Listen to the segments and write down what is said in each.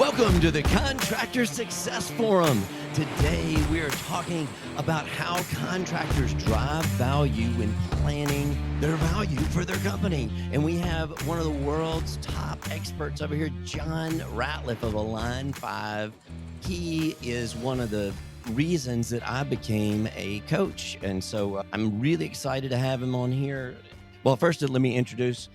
Welcome to the Contractor Success Forum. Today we are talking about how contractors drive value in planning their value for their company. And we have one of the world's top experts over here, John Ratliff of Align 5. He is one of the reasons that I became a coach. And so I'm really excited to have him on here. Well, first, let me introduce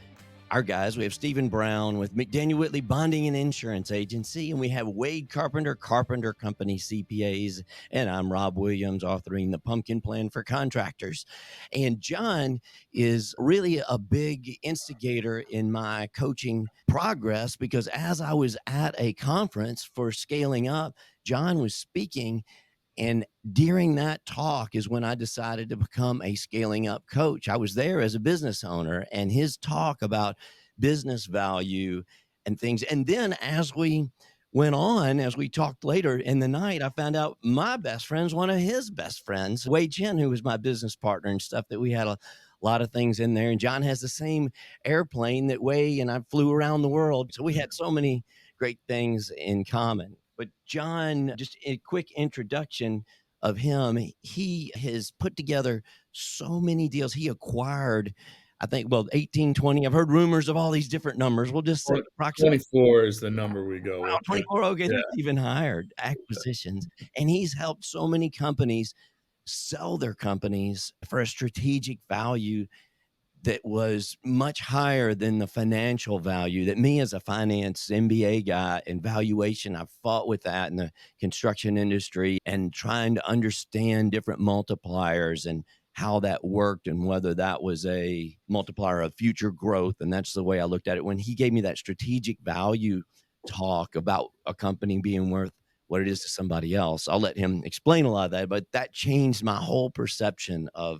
our guys. We have Stephen Brown with McDaniel Whitley Bonding and Insurance Agency, and we have Wade Carpenter, Carpenter Company CPAs, and I'm Rob Williams, authoring the Pumpkin Plan for Contractors. And John is really a big instigator in my coaching progress, because as I was at a conference for Scaling Up, John was speaking. And during that talk is when I decided to become a scaling up coach. I was there as a business owner, and his talk about business value and things. And then as we went on, as we talked later in the night, I found out my best friend's one of his best friends, Wade Chen, who was my business partner and stuff, that we had a lot of things in there. And John has the same airplane that Wade and I flew around the world. So we had so many great things in common. But John, just a quick introduction of him. He has put together so many deals. He acquired, I think, 18, 20. I've heard rumors of all these different numbers. We'll just say approximately 24 is the number we go with. 24. Okay, yeah. That's even higher acquisitions. And he's helped so many companies sell their companies for a strategic value that was much higher than the financial value that me, as a finance MBA guy and valuation, I've fought with that in the construction industry and trying to understand different multipliers and how that worked and whether that was a multiplier of future growth. And that's the way I looked at it. When he gave me that strategic value talk about a company being worth what it is to somebody else, I'll let him explain a lot of that, but that changed my whole perception of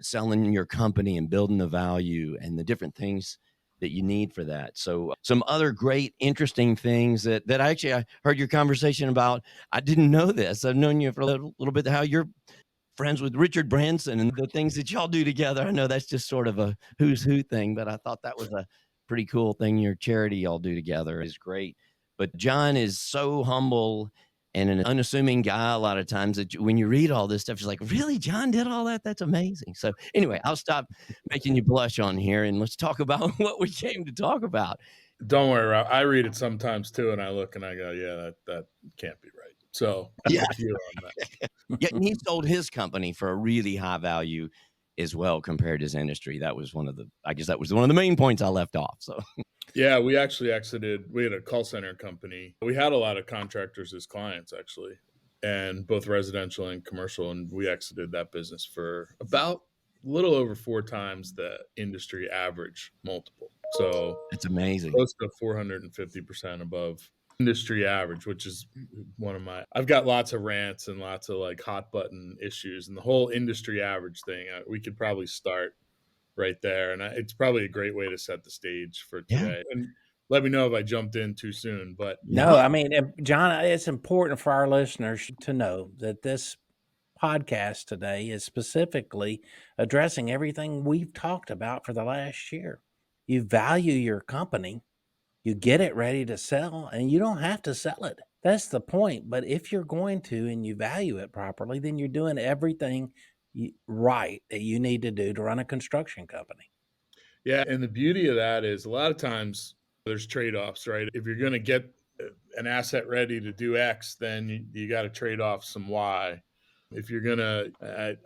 selling your company and building the value and the different things that you need for that. So some other great, interesting things that I heard your conversation about. I didn't know this. I've known you for a little bit, how you're friends with Richard Branson and the things that y'all do together. I know that's just sort of a who's who thing, but I thought that was a pretty cool thing. Your charity y'all do together is great. But John is so humble and an unassuming guy a lot of times, that when you read all this stuff, you're like, really, John did all that? That's amazing. So anyway, I'll stop making you blush on here, and let's talk about what we came to talk about. Don't worry, Rob. I read it sometimes too, and I look and I go, yeah, that can't be right. So yeah, you're on that. Yeah, and he sold his company for a really high value as well compared to his industry. That was one of the main points I left off. So yeah, we actually exited. We had a call center company. We had a lot of contractors as clients, actually, and both residential and commercial. And we exited that business for about a little over 4 times the industry average multiple. So it's amazing. Close to 450% above industry average, which is I've got lots of rants and lots of like hot button issues, and the whole industry average thing, we could probably start right there. And it's probably a great way to set the stage for today. Yeah. And let me know if I jumped in too soon, but no, I mean, John, it's important for our listeners to know that this podcast today is specifically addressing everything we've talked about for the last year. You value your company, you get it ready to sell, and you don't have to sell it. That's the point. But if you're going to and you value it properly, then you're doing everything right that you need to do to run a construction company. Yeah, and the beauty of that is a lot of times there's trade-offs, right? If you're going to get an asset ready to do X, then you got to trade off some Y. If you're going to,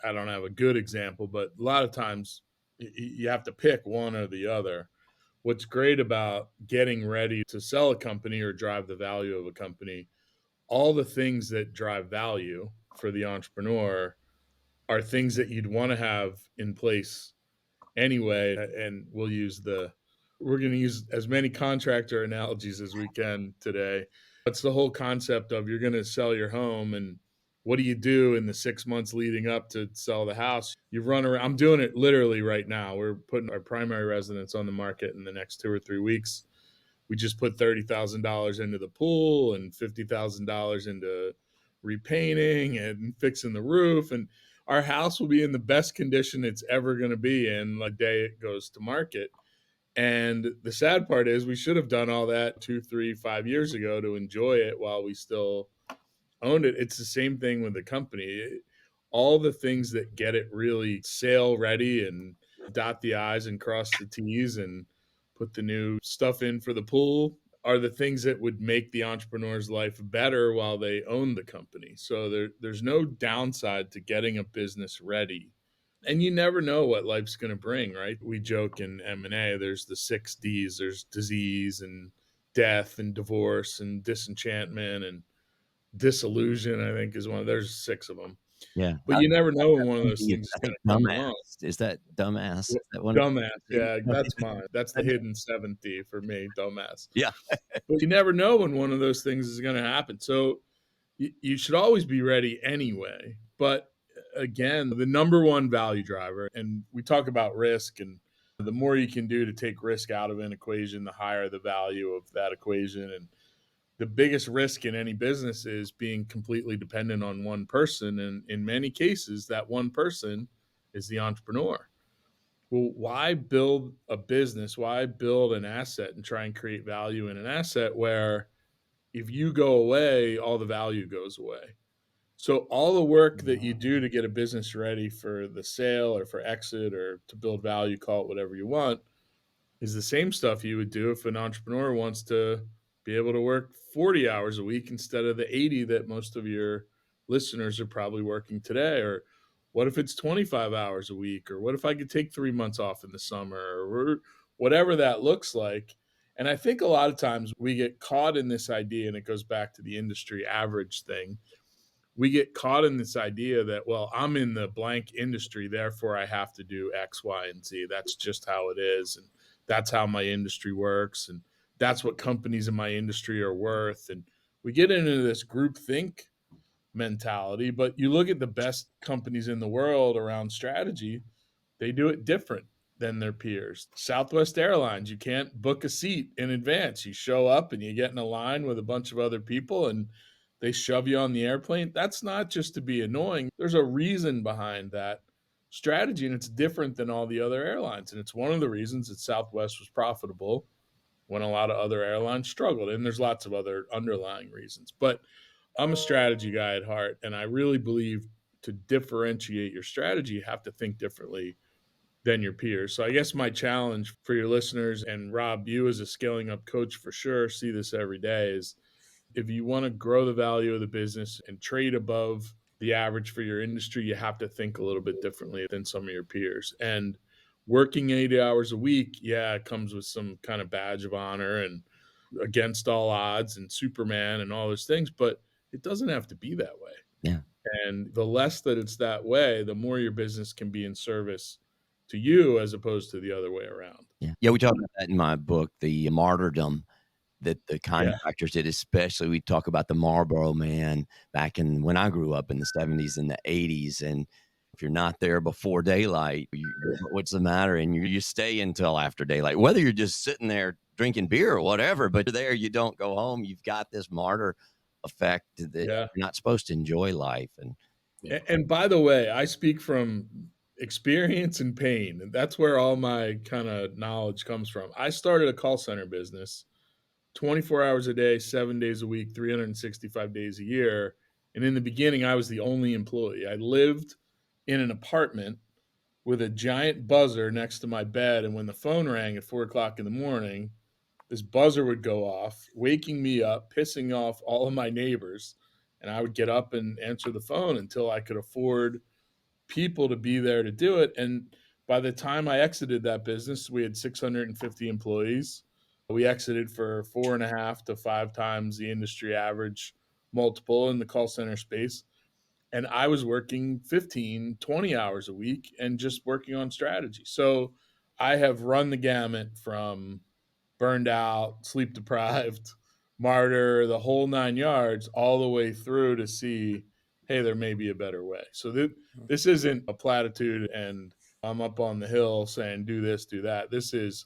I don't have a good example, but a lot of times you have to pick one or the other. What's great about getting ready to sell a company or drive the value of a company, all the things that drive value for the entrepreneur are things that you'd want to have in place anyway. And we're going to use as many contractor analogies as we can today. That's the whole concept of, you're going to sell your home, and what do you do in the 6 months leading up to sell the house? You run around. I'm doing it literally right now. We're putting our primary residence on the market in the next 2 or 3 weeks. We just put $30,000 into the pool and $50,000 into repainting and fixing the roof. And our house will be in the best condition it's ever going to be in the day it goes to market. And the sad part is we should have done all that 2, 3, 5 years ago to enjoy it while we still owned it. It's the same thing with the company. All the things that get it really sale ready and dot the I's and cross the T's and put the new stuff in for the pool are the things that would make the entrepreneur's life better while they own the company. So there's no downside to getting a business ready. And you never know what life's going to bring, right? We joke in M&A, there's the 6 Ds, there's disease and death and divorce and disenchantment and disillusion, I think is one. There's 6 of them. Yeah. But you never know when one of those I things is going think to come along. dumbass. Is that dumbass? Is that one? Dumbass. Yeah, that's mine. That's the hidden 7th D for me, dumbass. Yeah. But you never know when one of those things is going to happen. So you should always be ready anyway. But again, the number one value driver, and we talk about risk, and the more you can do to take risk out of an equation, the higher the value of that equation. And the biggest risk in any business is being completely dependent on one person. And in many cases, that one person is the entrepreneur. Well, why build a business? Why build an asset and try and create value in an asset where if you go away, all the value goes away? So all the work that you do to get a business ready for the sale or for exit or to build value, call it whatever you want, is the same stuff you would do if an entrepreneur wants to be able to work 40 hours a week instead of the 80 that most of your listeners are probably working today. Or what if it's 25 hours a week? Or what if I could take 3 months off in the summer? Or whatever that looks like. And I think a lot of times we get caught in this idea, and it goes back to the industry average thing. We get caught in this idea that, well, I'm in the blank industry, therefore I have to do X, Y, and Z. That's just how it is. And that's how my industry works. And that's what companies in my industry are worth. And we get into this groupthink mentality, but you look at the best companies in the world around strategy, they do it different than their peers. Southwest Airlines, you can't book a seat in advance. You show up and you get in a line with a bunch of other people and they shove you on the airplane. That's not just to be annoying. There's a reason behind that strategy, and it's different than all the other airlines. And it's one of the reasons that Southwest was profitable when a lot of other airlines struggled. And there's lots of other underlying reasons. But I'm a strategy guy at heart, and I really believe to differentiate your strategy, you have to think differently than your peers. So I guess my challenge for your listeners, and Rob, you as a scaling up coach for sure see this every day, is if you want to grow the value of the business and trade above the average for your industry, you have to think a little bit differently than some of your peers. And working 80 hours a week, yeah, it comes with some kind of badge of honor and against all odds and Superman and all those things, but it doesn't have to be that way. Yeah. And the less that it's that way, the more your business can be in service to you as opposed to the other way around. Yeah. Yeah. We talk about that in my book, the martyrdom that the Yeah. contractors did, especially we talk about the Marlboro Man back in when I grew up in the 70s and the 80s. And if you're not there before daylight, what's the matter? And you stay until after daylight, whether you're just sitting there drinking beer or whatever, but you're there, you don't go home. You've got this martyr effect that Yeah. you're not supposed to enjoy life. And by the way, I speak from experience and pain. And that's where all my kind of knowledge comes from. I started a call center business 24 hours a day, 7 days a week, 365 days a year. And in the beginning, I was the only employee. I lived in an apartment with a giant buzzer next to my bed. And when the phone rang at 4 o'clock in the morning, this buzzer would go off, waking me up, pissing off all of my neighbors. And I would get up and answer the phone until I could afford people to be there to do it. And by the time I exited that business, we had 650 employees. We exited for 4.5 to 5 times the industry average multiple in the call center space. And I was working 15, 20 hours a week and just working on strategy. So I have run the gamut from burned out, sleep deprived, martyr, the whole 9 yards, all the way through to see, hey, there may be a better way. So this isn't a platitude and I'm up on the hill saying do this, do that. This is,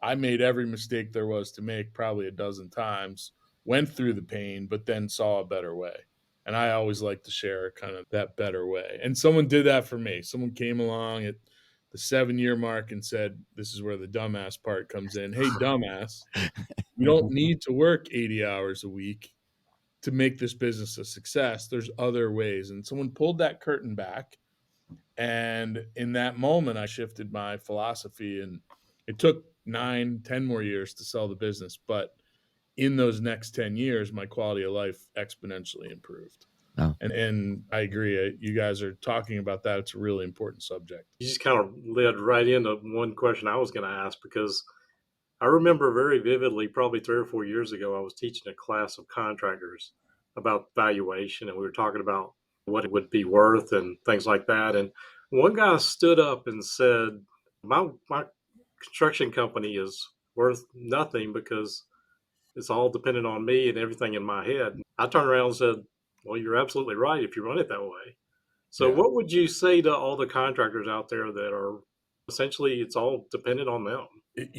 I made every mistake there was to make probably a dozen times, went through the pain, but then saw a better way. And I always like to share kind of that better way. And someone did that for me. Someone came along at the 7-year mark and said, this is where the dumbass part comes in. Hey, dumbass, you don't need to work 80 hours a week to make this business a success. There's other ways. And someone pulled that curtain back. And in that moment, I shifted my philosophy, and it took 9, 10 more years to sell the business. But in those next 10 years, my quality of life exponentially improved. Oh. And I agree. You guys are talking about that. It's a really important subject. You just kind of led right into one question I was going to ask, because I remember very vividly, probably 3 or 4 years ago, I was teaching a class of contractors about valuation, and we were talking about what it would be worth and things like that. And one guy stood up and said, my construction company is worth nothing because it's all dependent on me and everything in my head. I turned around and said, well, you're absolutely right if you run it that way. So Yeah. what would you say to all the contractors out there that are essentially, it's all dependent on them?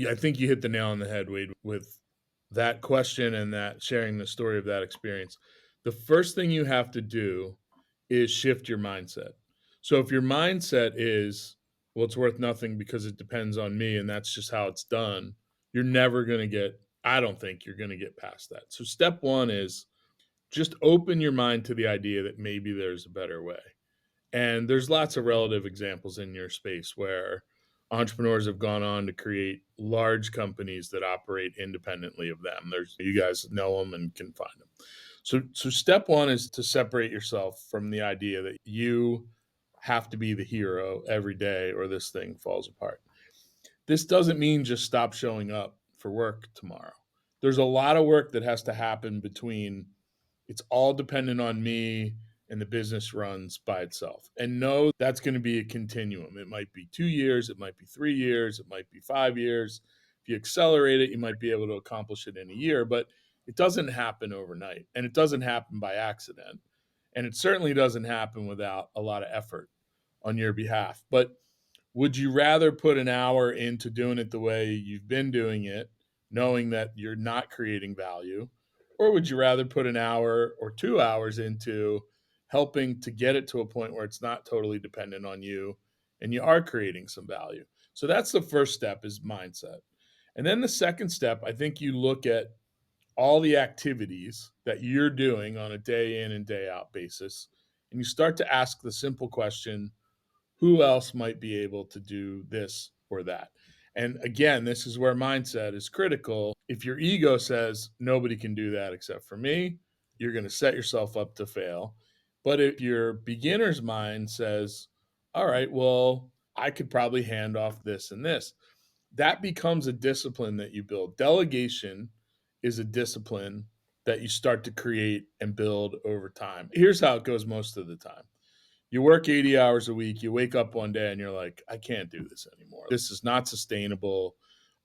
I think you hit the nail on the head, Wade, with that question and that sharing the story of that experience. The first thing you have to do is shift your mindset. So if your mindset is, well, it's worth nothing because it depends on me and that's just how it's done, you're never going to get, I don't think you're going to get past that. So step one is just open your mind to the idea that maybe there's a better way. And there's lots of relative examples in your space where entrepreneurs have gone on to create large companies that operate independently of them. You guys know them and can find them. So step one is to separate yourself from the idea that you have to be the hero every day or this thing falls apart. This doesn't mean just stop showing up for work tomorrow. There's a lot of work that has to happen between it's all dependent on me and the business runs by itself. And no, that's going to be a continuum. It might be 2 years, it might be 3 years, it might be 5 years. If you accelerate it, you might be able to accomplish it in a year, but it doesn't happen overnight, and it doesn't happen by accident. And it certainly doesn't happen without a lot of effort on your behalf. But would you rather put an hour into doing it the way you've been doing it, knowing that you're not creating value? Or would you rather put an hour or 2 hours into helping to get it to a point where it's not totally dependent on you and you are creating some value? So that's the first step, is mindset. And then the second step, I think you look at all the activities that you're doing on a day in and day out basis, and you start to ask the simple question, who else might be able to do this or that? And again, this is where mindset is critical. If your ego says nobody can do that except for me, you're going to set yourself up to fail. But if your beginner's mind says, all right, well, I could probably hand off this and this, that becomes a discipline that you build. Delegation is a discipline that you start to create and build over time. Here's how it goes most of the time. You work 80 hours a week, you wake up one day and you're like, I can't do this anymore. This is not sustainable.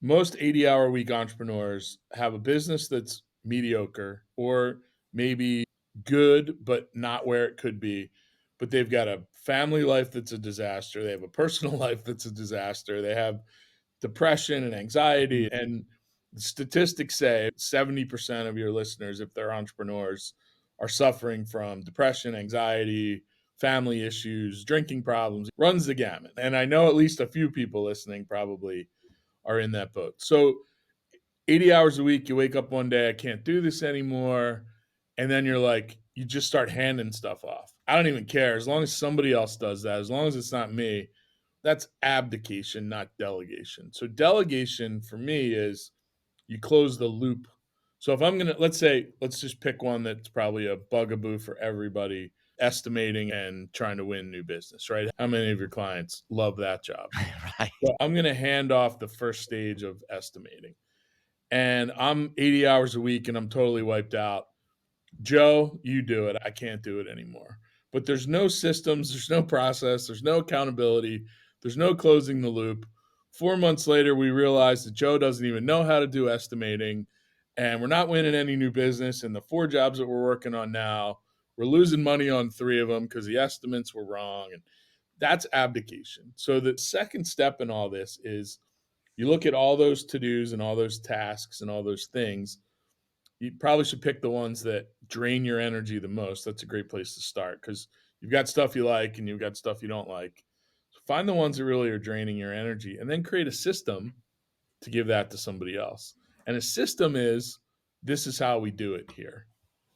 Most 80-hour-a-week entrepreneurs have a business that's mediocre or maybe good, but not where it could be. But they've got a family life that's a disaster. They have a personal life that's a disaster. They have depression and anxiety. And statistics say 70% of your listeners, if they're entrepreneurs, are suffering from depression, anxiety, family issues, drinking problems, runs the gamut. And I know at least a few people listening probably are in that boat. So 80 hours a week, you wake up one day, I can't do this anymore. And then you're like, you just start handing stuff off. I don't even care. As long as somebody else does that, as long as it's not me, that's abdication, not delegation. So delegation for me is you close the loop. So if I'm going to, let's just pick one that's probably a bugaboo for everybody, estimating and trying to win new business, right? How many of your clients love that job? Right. So I'm going to hand off the first stage of estimating. And I'm 80 hours a week and I'm totally wiped out. Joe, you do it. I can't do it anymore. But there's no systems, there's no process, there's no accountability, there's no closing the loop. 4 months later, we realized that Joe doesn't even know how to do estimating, and we're not winning any new business. And the 4 jobs that we're working on now, we're losing money on 3 of them because the estimates were wrong. And that's abdication. So the second step in all this is you look at all those to-dos and all those tasks and all those things. You probably should pick the ones that drain your energy the most. That's a great place to start because you've got stuff you like and you've got stuff you don't like. So Find the ones that really are draining your energy, and then create a system to give that to somebody else. And a system is, this is how we do it here.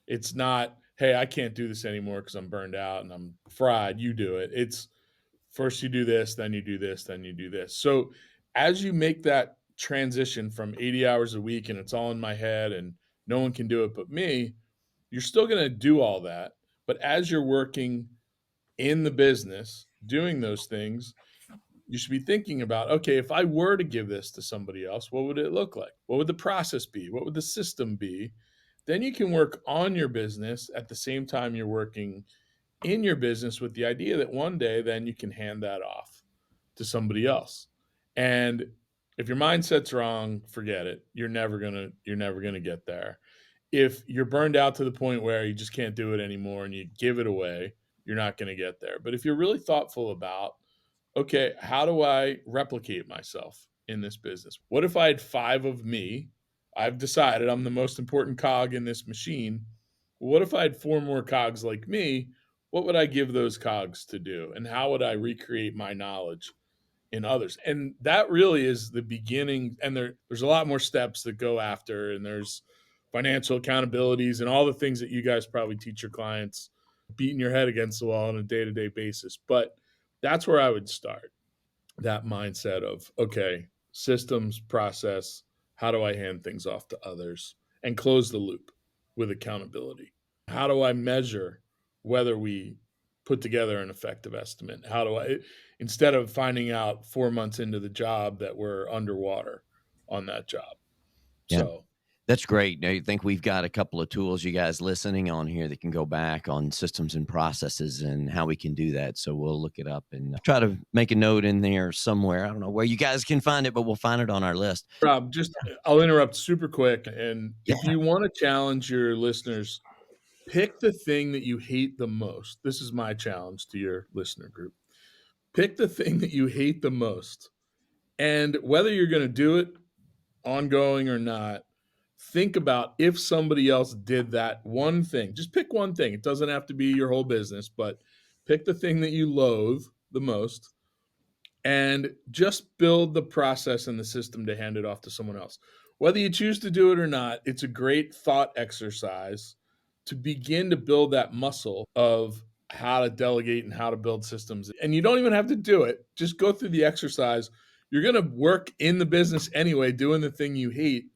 It's not, hey, I can't do this anymore because I'm burned out and I'm fried. You do it. It's first you do this, then you do this, then you do this. So as you make that transition from 80 hours a week and it's all in my head and no one can do it but me, you're still going to do all that. But as you're working in the business, doing those things, you should be thinking about, okay, if I were to give this to somebody else, what would it look like? What would the process be? What would the system be? Then you can work on your business at the same time you're working in your business, with the idea that one day then you can hand that off to somebody else. And if your mindset's wrong, forget it. You're never gonna get there. If you're burned out to the point where you just can't do it anymore and you give it away, you're not gonna get there. But if you're really thoughtful about, okay, how do I replicate myself in this business? What if I had 5 of me? I've decided I'm the most important cog in this machine. What if I had 4 more cogs like me? What would I give those cogs to do? And how would I recreate my knowledge in others? And that really is the beginning. And there's a lot more steps that go after, and there's financial accountabilities and all the things that you guys probably teach your clients, beating your head against the wall on a day-to-day basis. But that's where I would start, that mindset of, okay, systems, process, how do I hand things off to others, and close the loop with accountability? How do I measure whether we put together an effective estimate? How do I, instead of finding out 4 months into the job that we're underwater on that job? Yeah. So That's great. Now, I think we've got a couple of tools, you guys listening on here, that can go back on systems and processes and how we can do that. So we'll look it up and try to make a note in there somewhere. I don't know where you guys can find it, but we'll find it on our list. Rob, I'll interrupt super quick. And Yeah. if you want to challenge your listeners, pick the thing that you hate the most. This is my challenge to your listener group. Pick the thing that you hate the most. And whether you're going to do it ongoing or not, think about if somebody else did that one thing. Just pick one thing. It doesn't have to be your whole business, but pick the thing that you loathe the most and just build the process and the system to hand it off to someone else. Whether you choose to do it or not, it's a great thought exercise to begin to build that muscle of how to delegate and how to build systems. And you don't even have to do it. Just go through the exercise. You're going to work in the business anyway, doing the thing you hate.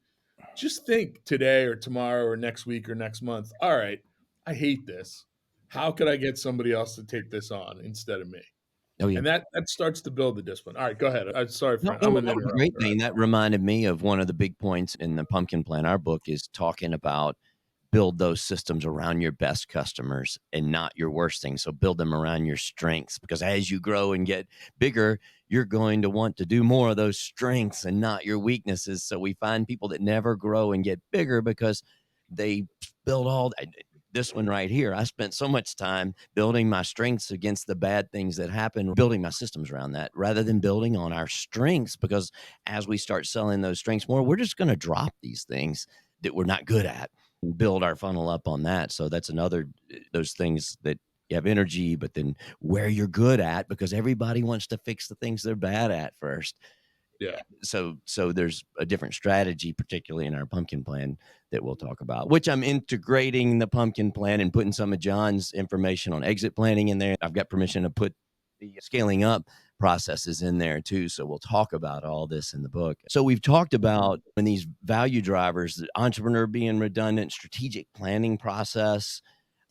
Just think today or tomorrow or next week or next month, all right, I hate this. How could I get somebody else to take this on instead of me? Oh, yeah. And that starts to build the discipline. All right, go ahead. I'm sorry, No, Frank. no, I'm that an was a great interrupter. thing. That reminded me of one of the big points in the Pumpkin Plan. Our book is talking about build those systems around your best customers and not your worst things. So build them around your strengths, because as you grow and get bigger, you're going to want to do more of those strengths and not your weaknesses. So we find people that never grow and get bigger because they build all this one right here. I spent so much time building my strengths against the bad things that happen, building my systems around that rather than building on our strengths, because as we start selling those strengths more, we're just going to drop these things that we're not good at and build our funnel up on that. So that's another, those things that you have energy, but then where you're good at, because everybody wants to fix the things they're bad at first. Yeah. So there's a different strategy, particularly in our pumpkin plan, that we'll talk about, which I'm integrating the pumpkin plan and putting some of John's information on exit planning in there. I've got permission to put the scaling up processes in there too. So we'll talk about all this in the book. So we've talked about when these value drivers, the entrepreneur being redundant, strategic planning process.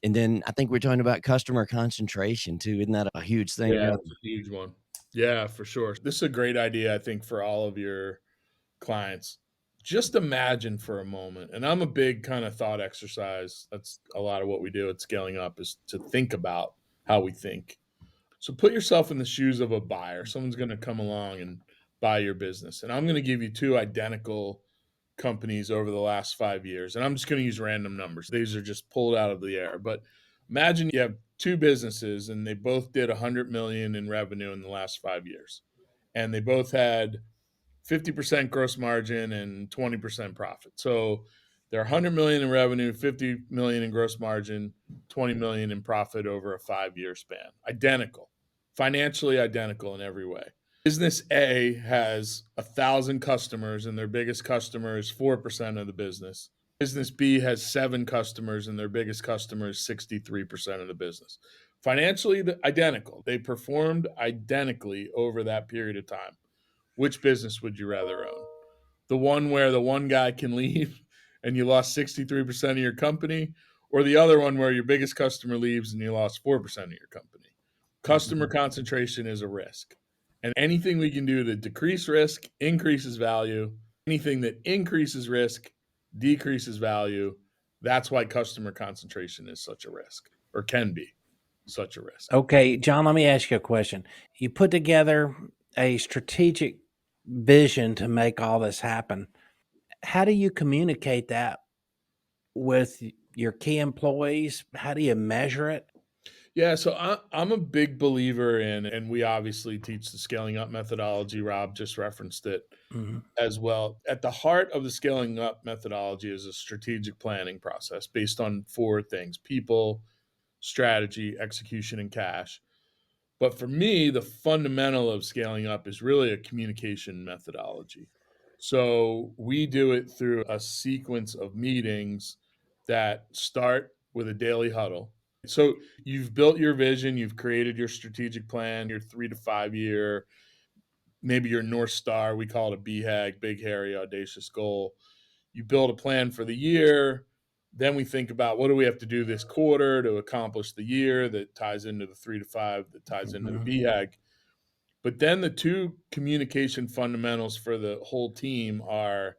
And then I think we're talking about customer concentration too. Isn't that a huge thing? Yeah, that's a huge one. Yeah, for sure. This is a great idea, I think, for all of your clients. Just imagine for a moment, and I'm a big kind of thought exercise. That's a lot of what we do at Scaling Up, is to think about how we think. So put yourself in the shoes of a buyer. Someone's going to come along and buy your business. And I'm going to give you 2 identical companies over the last 5 years. And I'm just going to use random numbers. These are just pulled out of the air. But imagine you have 2 businesses and they both did 100 million in revenue in the last 5 years. And they both had 50% gross margin and 20% profit. So they're 100 million in revenue, 50 million in gross margin, 20 million in profit over a 5-year span. Identical. financially identical in every way. Business A has 1,000 customers and their biggest customer is 4% of the business. Business B has 7 customers and their biggest customer is 63% of the business. Financially identical. They performed identically over that period of time. Which business would you rather own? The one where the one guy can leave and you lost 63% of your company, or the other one where your biggest customer leaves and you lost 4% of your company? Customer concentration is a risk. And anything we can do to decrease risk increases value. Anything that increases risk decreases value. That's why customer concentration is such a risk, or can be such a risk. Okay, John, let me ask you a question. You put together a strategic vision to make all this happen. How do you communicate that with your key employees? How do you measure it? Yeah, so I'm a big believer in, and we obviously teach the scaling up methodology. Rob just referenced it Mhm. as well. At the heart of the scaling up methodology is a strategic planning process based on 4 things: people, strategy, execution, and cash. But for me, the fundamental of scaling up is really a communication methodology. So we do it through a sequence of meetings that start with a daily huddle. So you've built your vision, you've created your strategic plan, your 3 to 5 year, maybe your North Star. We call it a BHAG, big, hairy, audacious goal. You build a plan for the year. Then we think about what do we have to do this quarter to accomplish the year that ties into the 3 to 5, that ties into the Mhm. BHAG. But then the 2 communication fundamentals for the whole team are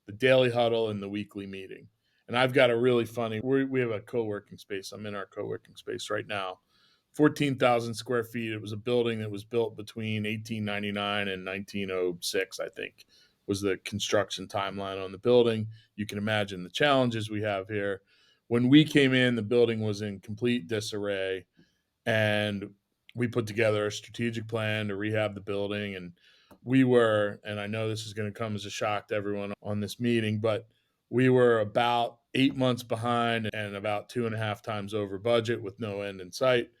the daily huddle and the weekly meeting. And I've got a really funny, we have a co-working space. I'm in our co-working space right now. 14,000 square feet. It was a building that was built between 1899 and 1906, I think, was the construction timeline on the building. You can imagine the challenges we have here. When we came in, the building was in complete disarray, and we put together a strategic plan to rehab the building. And we were, and I know this is going to come as a shock to everyone on this meeting, but we were about 8 months behind and about 2.5 times over budget with no end in sight.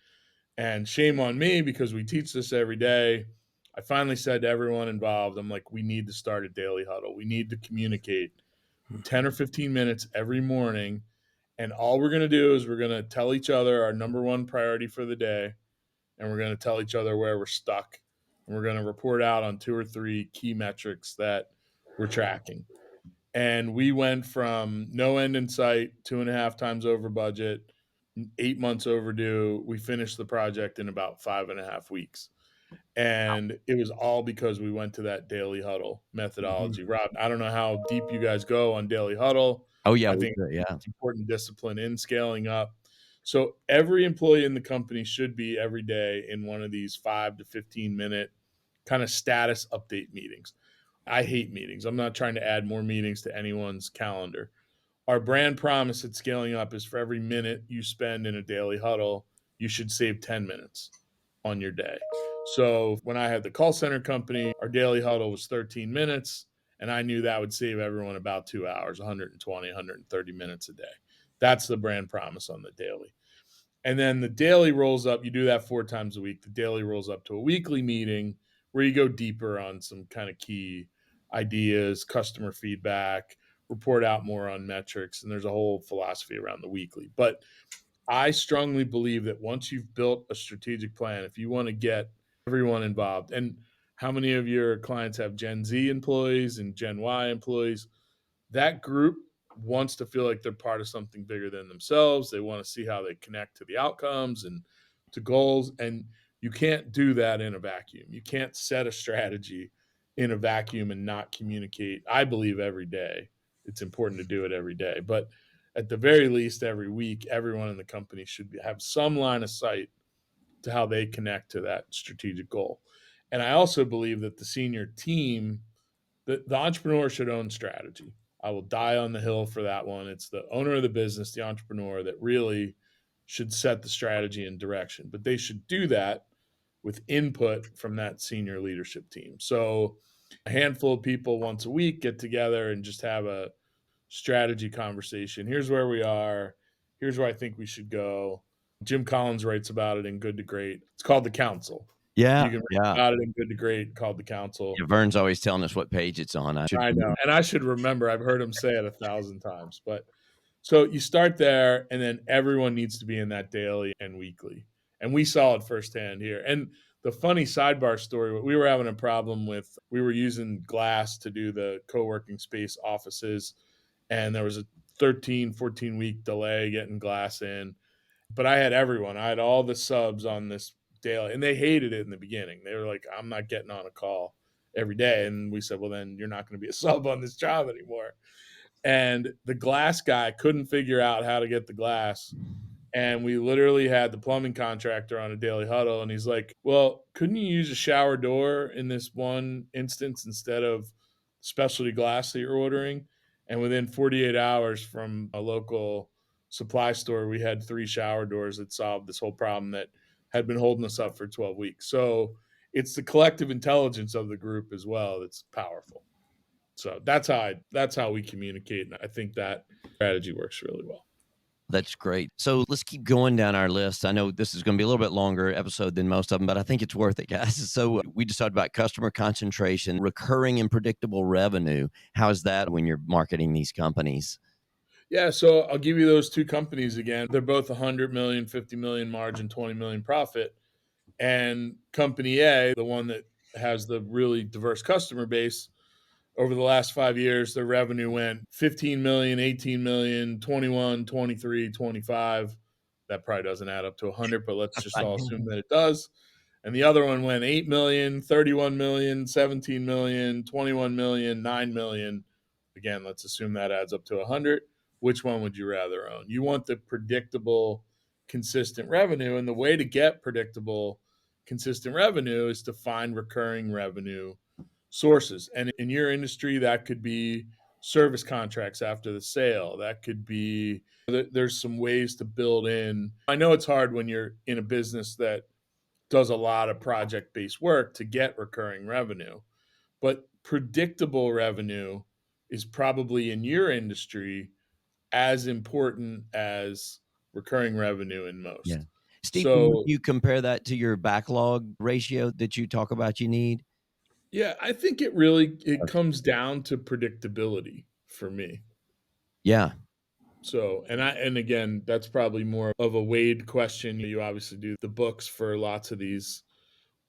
And shame on me, because we teach this every day. I finally said to everyone involved, I'm like, we need to start a daily huddle. We need to communicate 10 or 15 minutes every morning. And all we're going to do is we're going to tell each other our number one priority for the day. And we're going to tell each other where we're stuck. And we're going to report out on 2 or 3 key metrics that we're tracking. And we went from no end in sight, 2.5 times over budget, 8 months overdue. We finished the project in about 5.5 weeks. And it was all because we went to that daily huddle methodology. Rob, I don't know how deep you guys go on daily huddle. Oh yeah, I we think do it, yeah. it's important discipline in scaling up. So every employee in the company should be every day in one of these 5 to 15 minute kind of status update meetings. I hate meetings. I'm not trying to add more meetings to anyone's calendar. Our brand promise at Scaling Up is for every minute you spend in a daily huddle, you should save 10 minutes on your day. So when I had the call center company, our daily huddle was 13 minutes, and I knew that would save everyone about 2 hours, 120, 130 minutes a day. That's the brand promise on the daily. And then the daily rolls up. You do that 4 times a week. The daily rolls up to a weekly meeting where you go deeper on some kind of key ideas, customer feedback, report out more on metrics. And there's a whole philosophy around the weekly. But I strongly believe that once you've built a strategic plan, if you want to get everyone involved, and how many of your clients have Gen Z employees and Gen Y employees? That group wants to feel like they're part of something bigger than themselves. They want to see how they connect to the outcomes and to goals. And you can't do that in a vacuum. You can't set a strategy in a vacuum and not communicate. I believe every day it's important to do it every day. But at the very least, every week, everyone in the company should have some line of sight to how they connect to that strategic goal. And I also believe that the senior team, the entrepreneur should own strategy. I will die on the hill for that one. It's the owner of the business, the entrepreneur, that really should set the strategy and direction. But they should do that with input from that senior leadership team. So a handful of people once a week get together and just have a strategy conversation. Here's where we are. Here's where I think we should go. Jim Collins writes about it in Good to Great. It's called The Council. Yeah, You can read yeah. about it in Good to Great, called The Council. Yeah, Vern's always telling us what page it's on. I should I know, and I should remember. I've heard him say it 1,000 times. But so you start there, and then everyone needs to be in that daily and weekly. And we saw it firsthand here. And the funny sidebar story, we were having a problem with, we were using glass to do the co-working space offices, and there was a 13, 14-week delay getting glass in. But I had everyone. I had all the subs on this daily, and they hated it in the beginning. They were like, I'm not getting on a call every day. And we said, well, then you're not going to be a sub on this job anymore. And the glass guy couldn't figure out how to get the glass. And we literally had the plumbing contractor on a daily huddle. And he's like, well, couldn't you use a shower door in this one instance instead of specialty glass that you're ordering? And within 48 hours from a local supply store, we had 3 shower doors that solved this whole problem that had been holding us up for 12 weeks. So it's the collective intelligence of the group as well that's powerful. So that's how we communicate. And I think that strategy works really well. That's great. So let's keep going down our list. I know this is going to be a little bit longer episode than most of them, but I think it's worth it, guys. So we just talked about customer concentration, recurring and predictable revenue. How is that when you're marketing these companies? Yeah, so I'll give you those 2 companies again. They're both 100 million, 50 million margin, 20 million profit. And company A, the one that has the really diverse customer base, over the last 5 years, their revenue went 15 million, 18 million, 21, 23, 25. That probably doesn't add up to 100, but let's just all assume that it does. And the other one went 8 million, 31 million, 17 million, 21 million, 9 million. Again, let's assume that adds up to 100. Which one would you rather own? You want the predictable, consistent revenue. And the way to get predictable, consistent revenue is to find recurring revenue sources. And in your industry, that could be service contracts after the sale. That could be, there's some ways to build in. I know it's hard when you're in a business that does a lot of project based work to get recurring revenue, but predictable revenue is probably in your industry as important as recurring revenue in most. Yeah. Steve, would So, you compare that to your backlog ratio that you talk about you need? yeah, I think it comes down to predictability for me. Yeah. So, and again, that's probably more of a Wade question. You obviously do the books for lots of these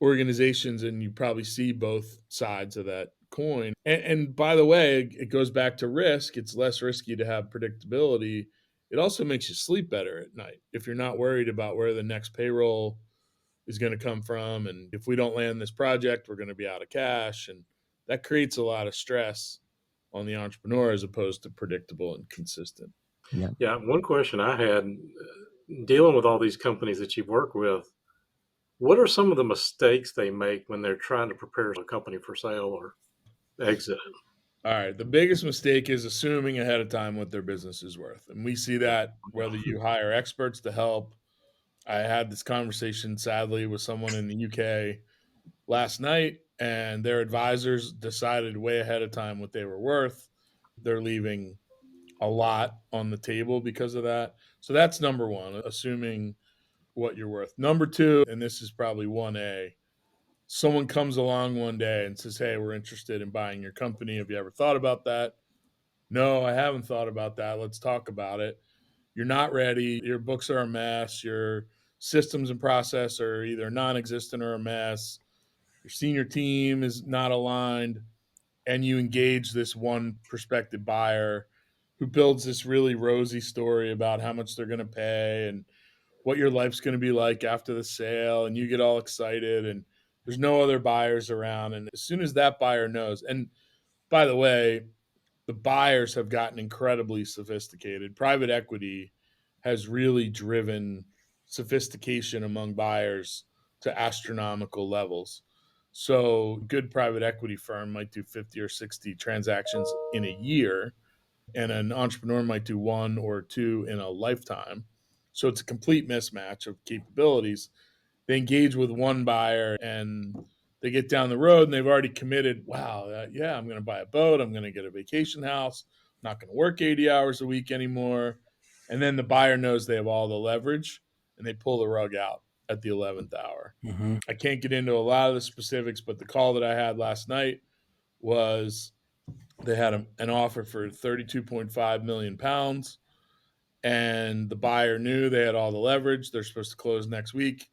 organizations, and you probably see both sides of that coin. And by the way, it goes back to risk. It's less risky to have predictability. It also makes you sleep better at night if you're not worried about where the next payroll is going to come from. And if we don't land this project, we're going to be out of cash. And that creates a lot of stress on the entrepreneur as opposed to predictable and consistent. Yeah, one question I had dealing with all these companies that you've worked with, what are some of the mistakes they make when they're trying to prepare a company for sale or exit? All right. The biggest mistake is assuming ahead of time what their business is worth. And we see that whether you hire experts to help. I had this conversation, sadly, with someone in the UK last night, and their advisors decided way ahead of time what they were worth. They're leaving a lot on the table because of that. So that's number one, assuming what you're worth. Number two, and this is probably 1A, someone comes along one day and says, hey, we're interested in buying your company. Have you ever thought about that? No, I haven't thought about that. Let's talk about it. You're not ready. Your books are a mess. Your systems and process are either non-existent or a mess. Your senior team is not aligned. And you engage this one prospective buyer who builds this really rosy story about how much they're going to pay and what your life's going to be like after the sale. And you get all excited and there's no other buyers around. And as soon as that buyer knows, and by the way, the buyers have gotten incredibly sophisticated. Private equity has really driven sophistication among buyers to astronomical levels. So, good private equity firm might do 50 or 60 transactions in a year, and an entrepreneur might do 1 or 2 in a lifetime. So, it's a complete mismatch of capabilities. They engage with one buyer and they get down the road and they've already committed, wow, yeah, I'm going to buy a boat. I'm going to get a vacation house. I'm not going to work 80 hours a week anymore. And then the buyer knows they have all the leverage and they pull the rug out. at the 11th hour. Mm-hmm. I can't get into a lot of the specifics, but the call that I had last night was they had an offer for 32.5 million pounds, and the buyer knew they had all the leverage. They're supposed to close next week,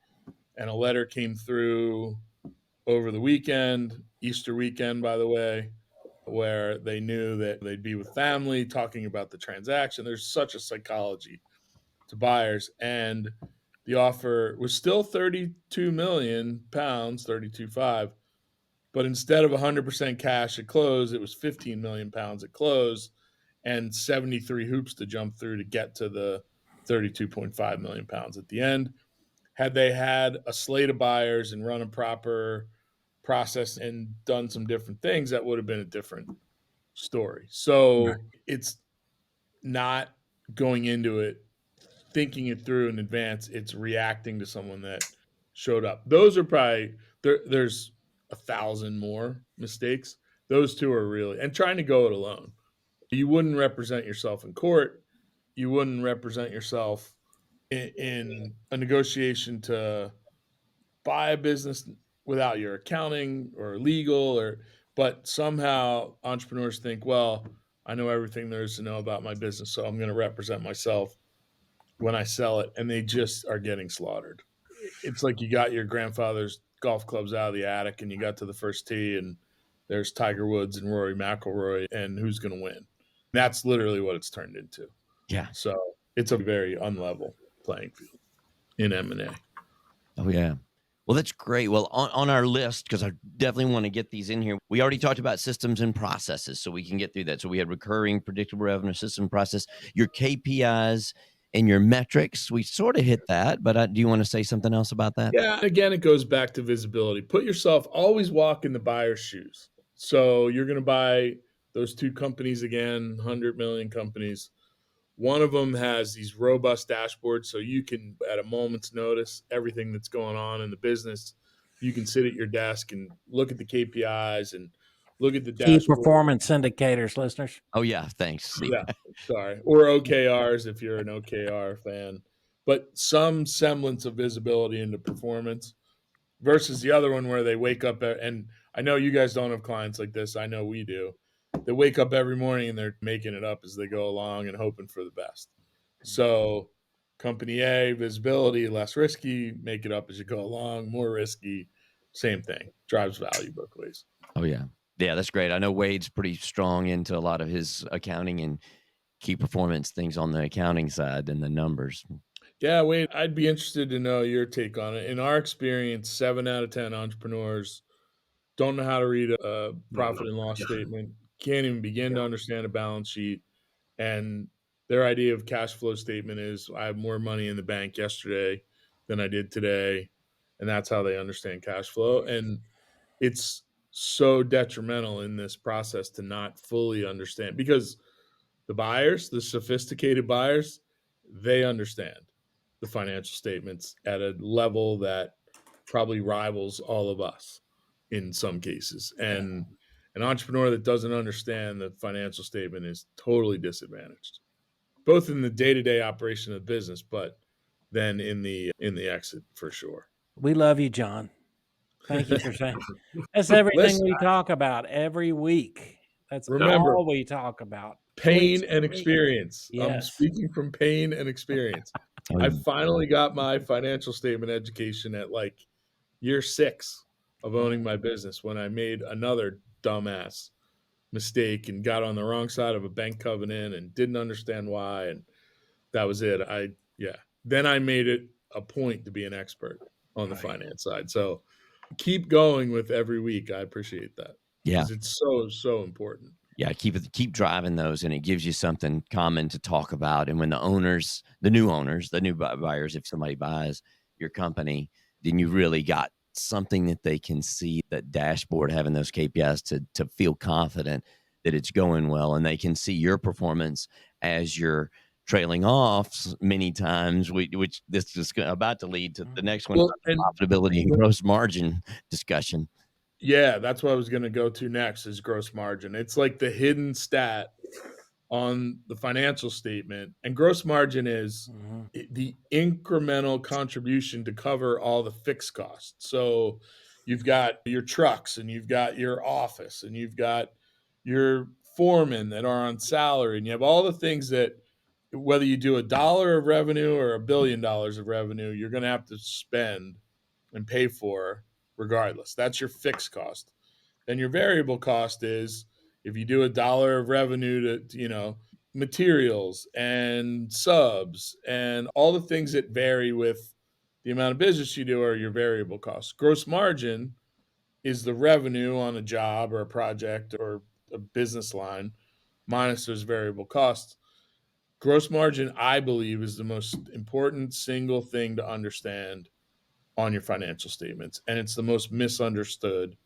and a letter came through over the weekend, Easter weekend, by the way, where they knew that they'd be with family talking about the transaction. There's such a psychology to buyers, and the offer was still 32 million pounds, 32.5, but instead of 100% cash at close, it was 15 million pounds at close and 73 hoops to jump through to get to the 32.5 million pounds at the end. Had they had a slate of buyers and run a proper process and done some different things, that would have been a different story. So it's not going into it, thinking it through in advance. It's reacting to someone that showed up. Those are probably there's 1,000 more mistakes. Those two are really, and trying to go it alone. You wouldn't represent yourself in court. You wouldn't represent yourself in a negotiation to buy a business without your accounting or legal, but somehow entrepreneurs think, well, I know everything there is to know about my business, so I'm going to represent myself when I sell it, and they just are getting slaughtered. It's like you got your grandfather's golf clubs out of the attic and you got to the first tee and there's Tiger Woods and Rory McIlroy, and who's going to win? That's literally what it's turned into. Yeah. So it's a very unlevel playing field in M&A. Oh, yeah. Well, that's great. Well, on our list, because I definitely want to get these in here, we already talked about systems and processes, so we can get through that. So we had recurring, predictable revenue, system process, your KPIs and your metrics. We sort of hit that, but do you want to say something else about that? Yeah, again, it goes back to visibility. Put yourself, always walk in the buyer's shoes. So you're going to buy those two companies again, 100 million companies. One of them has these robust dashboards, so you can, at a moment's notice, everything that's going on in the business. You can sit at your desk and look at the KPIs and look at the Key dashboard. performance indicators, listeners. Oh, yeah. Thanks. Yeah, sorry. Or OKRs if you're an OKR fan. But some semblance of visibility into performance versus the other one where they wake up, and I know you guys don't have clients like this. I know we do. They wake up every morning and they're making it up as they go along and hoping for the best. So company A, visibility, less risky, make it up as you go along, more risky, same thing, drives value both ways. Oh, yeah. Yeah, that's great. I know Wade's pretty strong into a lot of his accounting and key performance things on the accounting side and the numbers. Yeah, Wade, I'd be interested to know your take on it. In our experience, 7 out of 10 entrepreneurs don't know how to read a profit and loss statement, can't even begin to understand a balance sheet. And their idea of cash flow statement is I have more money in the bank yesterday than I did today. And that's how they understand cash flow. And it's so detrimental in this process to not fully understand, because the buyers, the sophisticated buyers, they understand the financial statements at a level that probably rivals all of us in some cases. And an entrepreneur that doesn't understand the financial statement is totally disadvantaged, both in the day-to-day operation of the business, but then in the exit for sure. We love you, John. Thank you for saying that's everything Listen, we talk about every week. That's remember, all we talk about. pain Please. and experience. I'm Yes. speaking from pain and experience. I finally got my financial statement education at like year 6 of owning my business, when I made another dumbass mistake and got on the wrong side of a bank covenant and didn't understand why. And that was it. Then I made it a point to be an expert on the finance side. So keep going with every week. I appreciate that. Yeah. Because it's so important. Yeah, keep driving those, and it gives you something common to talk about. And when the new buyers, if somebody buys your company, then you really got something that they can see, that dashboard, having those KPIs to feel confident that it's going well, and they can see your performance as you're trailing off many times, which this is about to lead to the next one, profitability and gross margin discussion. Yeah, that's what I was going to go to next, is gross margin. It's like the hidden stat on the financial statement. And gross margin is the incremental contribution to cover all the fixed costs. So you've got your trucks, and you've got your office, and you've got your foremen that are on salary, and you have all the things that, whether you do $1 of revenue or $1 billion of revenue, you're going to have to spend and pay for regardless. That's your fixed cost. Then your variable cost is, if you do $1 of revenue to materials and subs and all the things that vary with the amount of business you do, are your variable costs. Gross margin is the revenue on a job or a project or a business line minus those variable costs. Gross margin, I believe, is the most important single thing to understand on your financial statements. And it's the most misunderstood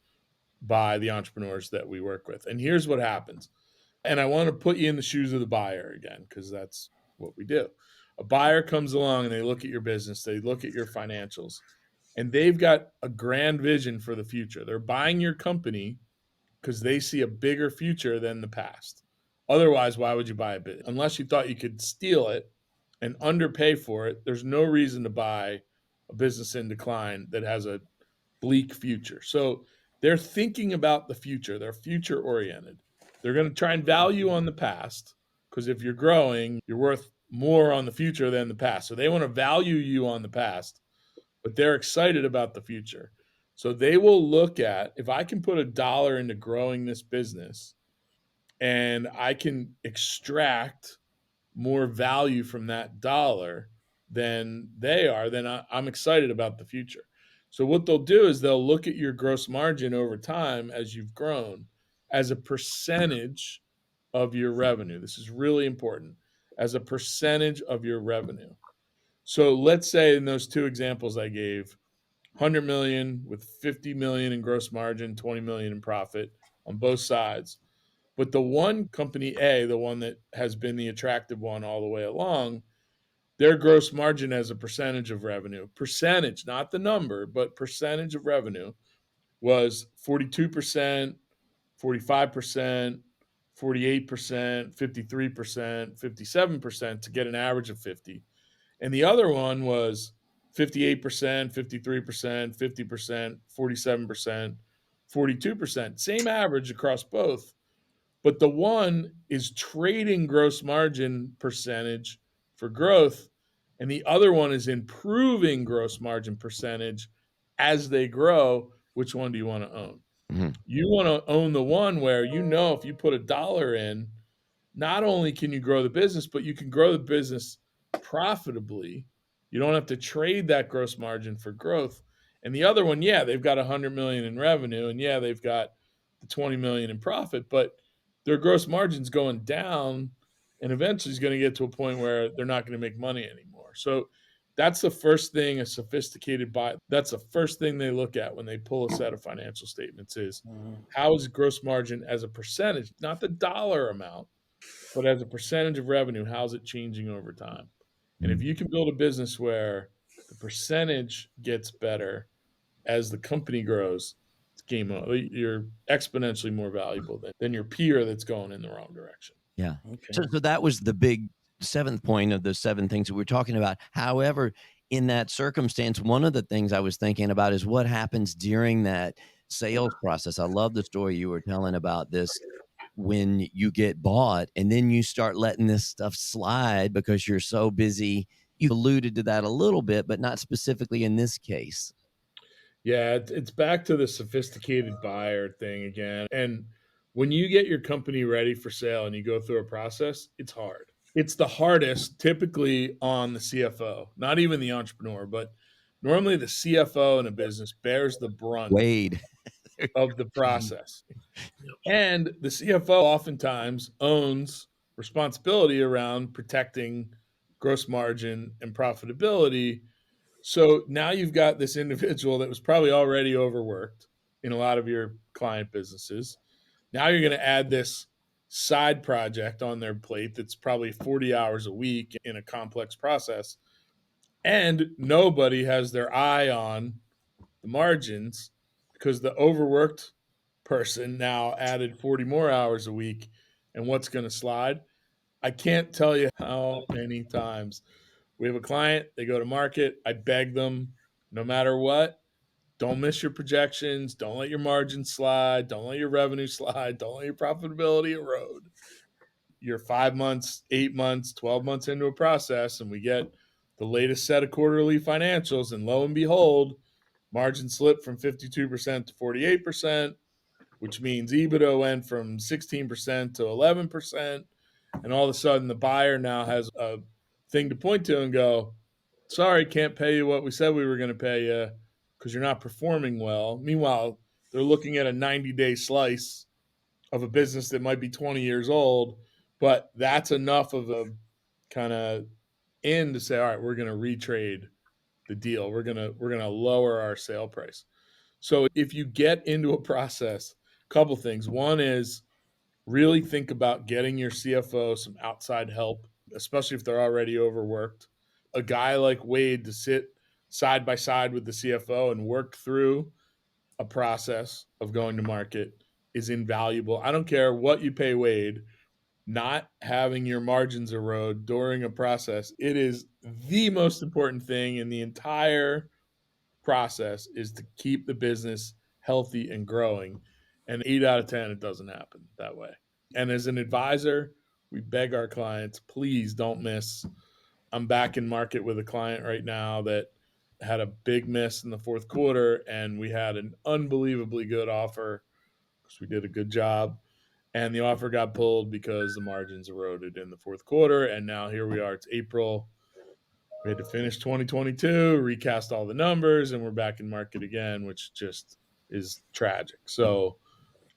by the entrepreneurs that we work with. And here's what happens. And I want to put you in the shoes of the buyer again, because that's what we do. A buyer comes along and they look at your business, they look at your financials, and they've got a grand vision for the future. They're buying your company because they see a bigger future than the past. Otherwise, why would you buy a business? Unless you thought you could steal it and underpay for it, there's no reason to buy a business in decline that has a bleak future. So they're thinking about the future. They're future oriented. They're going to try and value on the past, because if you're growing, you're worth more on the future than the past. So they want to value you on the past, but they're excited about the future. So they will look at, if I can put $1 into growing this business and I can extract more value from that dollar than they are, then I'm excited about the future. So what they'll do is they'll look at your gross margin over time as you've grown as a percentage of your revenue. This is really important, as a percentage of your revenue. So let's say in those two examples I gave, 100 million with 50 million in gross margin, 20 million in profit on both sides. But the one company A, the one that has been the attractive one all the way along, their gross margin as a percentage of revenue, percentage, not the number, but percentage of revenue, was 42%, 45%, 48%, 53%, 57% to get an average of 50. And the other one was 58%, 53%, 50%, 47%, 42%. Same average across both. But the one is trading gross margin percentage for growth, and the other one is improving gross margin percentage as they grow. Which one do you want to own? Mm-hmm. You want to own the one where, if you put $1 in, not only can you grow the business, but you can grow the business profitably. You don't have to trade that gross margin for growth. And the other one, they've got 100 million in revenue, and they've got the 20 million in profit, but their gross margin's going down, and eventually is going to get to a point where they're not going to make money anymore. So that's the first thing a sophisticated buyer, that's the first thing they look at when they pull a set of financial statements is, how is gross margin as a percentage, not the dollar amount, but as a percentage of revenue, how's it changing over time? And if you can build a business where the percentage gets better as the company grows, it's game over. You're exponentially more valuable than your peer that's going in the wrong direction. Yeah. Okay. So that was the big seventh point of the 7 things that we're talking about. However, in that circumstance, one of the things I was thinking about is what happens during that sales process. I love the story you were telling about this, when you get bought and then you start letting this stuff slide because you're so busy. You alluded to that a little bit, but not specifically in this case. Yeah, it's back to the sophisticated buyer thing again. And when you get your company ready for sale and you go through a process, it's hard. It's the hardest typically on the CFO, not even the entrepreneur, but normally the CFO in a business bears the brunt Wade. of the process. And the CFO oftentimes owns responsibility around protecting gross margin and profitability. So now you've got this individual that was probably already overworked in a lot of your client businesses. Now you're going to add this side project on their plate that's probably 40 hours a week in a complex process. And nobody has their eye on the margins because the overworked person now added 40 more hours a week. And what's going to slide? I can't tell you how many times we have a client, they go to market. I beg them, no matter what, don't miss your projections. Don't let your margins slide. Don't let your revenue slide. Don't let your profitability erode. You're 5 months, 8 months, 12 months into a process, and we get the latest set of quarterly financials, and lo and behold, margin slipped from 52% to 48%, which means EBITDA went from 16% to 11%. And all of a sudden, the buyer now has a thing to point to and go, sorry, can't pay you what we said we were going to pay you because you're not performing well. Meanwhile, they're looking at a 90-day slice of a business that might be 20 years old, but that's enough of a kind of in to say, all right, we're going to retrade the deal. We're going to lower our sale price. So if you get into a process, a couple things. One is really think about getting your CFO some outside help, especially if they're already overworked. A guy like Wade to sit side by side with the CFO and work through a process of going to market is invaluable. I don't care what you pay Wade, not having your margins erode during a process. It is the most important thing in the entire process is to keep the business healthy and growing. And 8 out of 10, it doesn't happen that way. And as an advisor, we beg our clients, please don't miss. I'm back in market with a client right now that had a big miss in the fourth quarter, and we had an unbelievably good offer because we did a good job. And the offer got pulled because the margins eroded in the fourth quarter. And now here we are, it's April. We had to finish 2022, recast all the numbers, and we're back in market again, which just is tragic. So,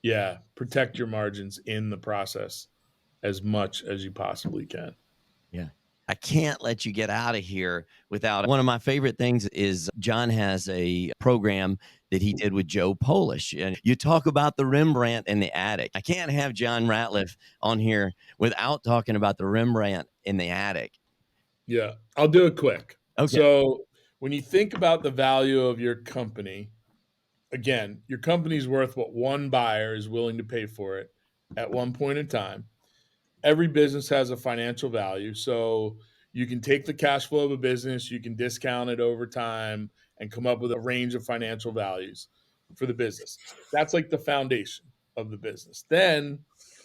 yeah, protect your margins in the process as much as you possibly can. Yeah. I can't let you get out of here without one of my favorite things is John has a program that he did with Joe Polish. And you talk about the Rembrandt in the attic. I can't have John Ratliff on here without talking about the Rembrandt in the attic. Yeah, I'll do it quick. Okay. So when you think about the value of your company, again, your company's worth what one buyer is willing to pay for it at one point in time. Every business has a financial value. So you can take the cash flow of a business, you can discount it over time and come up with a range of financial values for the business. That's like the foundation of the business. Then,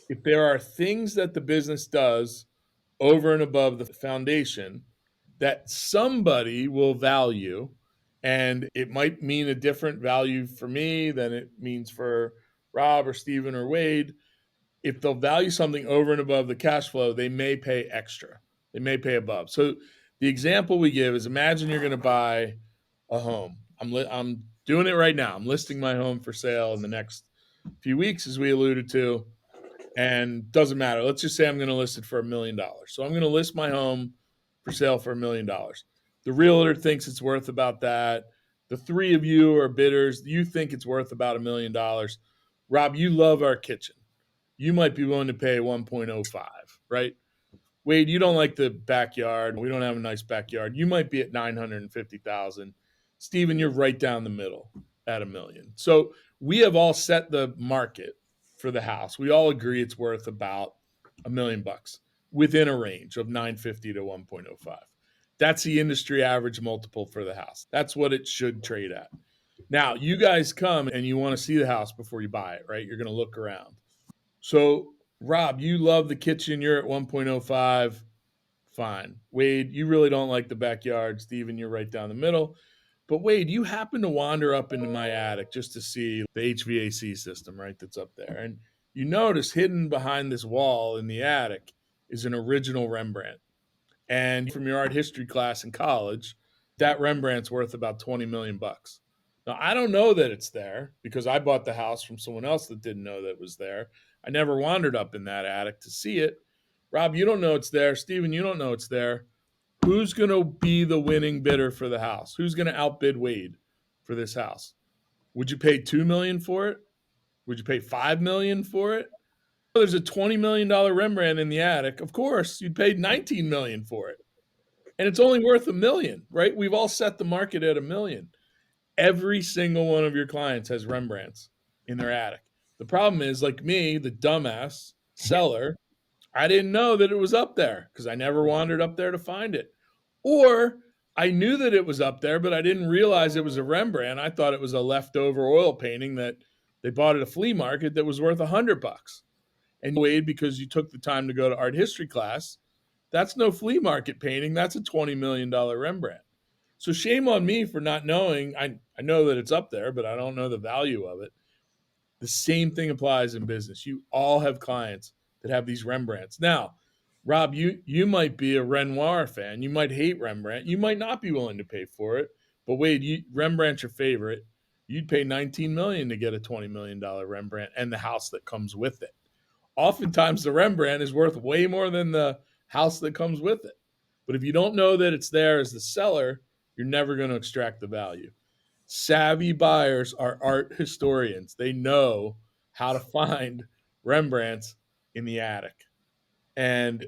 if there are things that the business does over and above the foundation that somebody will value, and it might mean a different value for me than it means for Rob or Steven or Wade. If they'll value something over and above the cash flow, they may pay extra. They may pay above. So the example we give is imagine you're going to buy a home. I'm doing it right now. I'm listing my home for sale in the next few weeks, as we alluded to, and doesn't matter. Let's just say I'm going to list it for $1 million. So I'm going to list my home for sale for $1 million. The realtor thinks it's worth about that. The three of you are bidders. You think it's worth about $1 million. Rob, you love our kitchen. You might be willing to pay 1.05, right? Wade, you don't like the backyard. We don't have a nice backyard. You might be at 950,000. Steven, you're right down the middle at $1 million. So we have all set the market for the house. We all agree it's worth about $1 million within a range of 950 to 1.05. That's the industry average multiple for the house. That's what it should trade at. Now, you guys come and you want to see the house before you buy it, right? You're going to look around. So, Rob, you love the kitchen. You're at 1.05. Fine. Wade, you really don't like the backyard. Steven, you're right down the middle. But Wade, you happen to wander up into my attic just to see the HVAC system, right, that's up there. And you notice hidden behind this wall in the attic is an original Rembrandt. And from your art history class in college, that Rembrandt's worth about 20 million bucks. Now, I don't know that it's there because I bought the house from someone else that didn't know that it was there. I never wandered up in that attic to see it. Rob, you don't know it's there. Steven, you don't know it's there. Who's going to be the winning bidder for the house? Who's going to outbid Wade for this house? Would you pay $2 million for it? Would you pay $5 million for it? There's a $20 million Rembrandt in the attic. Of course, you'd pay $19 million for it. And it's only worth $1 million, right? We've all set the market at $1 million. Every single one of your clients has Rembrandts in their attic. The problem is, like me, the dumbass seller, I didn't know that it was up there because I never wandered up there to find it. Or I knew that it was up there, but I didn't realize it was a Rembrandt. I thought it was a leftover oil painting that they bought at a flea market that was worth $100. And Wade, because you took the time to go to art history class, that's no flea market painting. That's a $20 million Rembrandt. So shame on me for not knowing. I know that it's up there, but I don't know the value of it. The same thing applies in business. You all have clients that have these Rembrandts. Now, Rob, you might be a Renoir fan. You might hate Rembrandt. You might not be willing to pay for it. But Wade, Rembrandt's your favorite. You'd pay $19 million to get a $20 million Rembrandt and the house that comes with it. Oftentimes the Rembrandt is worth way more than the house that comes with it. But if you don't know that it's there as the seller, you're never going to extract the value. Savvy buyers are art historians. They know how to find Rembrandts in the attic. And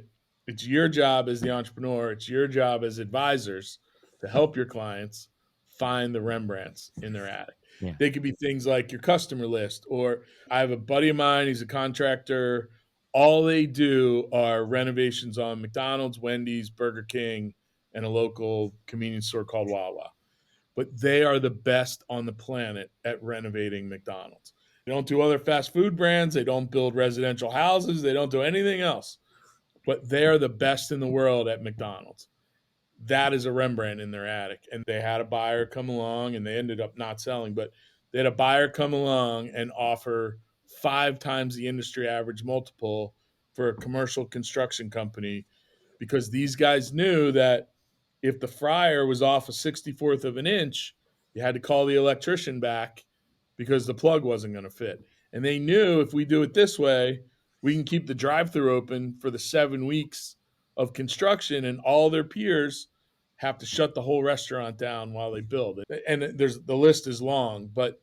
it's your job as the entrepreneur, it's your job as advisors to help your clients find the Rembrandts in their attic. Yeah. They could be things like your customer list, or I have a buddy of mine, he's a contractor. All they do are renovations on McDonald's, Wendy's, Burger King, and a local convenience store called Wawa. But they are the best on the planet at renovating McDonald's. They don't do other fast food brands. They don't build residential houses. They don't do anything else. But they are the best in the world at McDonald's. That is a Rembrandt in their attic. And they had a buyer come along, and they ended up not selling, but they had a buyer come along and offer 5 times the industry average multiple for a commercial construction company, because these guys knew that if the fryer was off a 64th of an inch, you had to call the electrician back because the plug wasn't going to fit. And they knew if we do it this way, we can keep the drive-through open for the 7 weeks of construction, and all their peers have to shut the whole restaurant down while they build it. And the list is long, but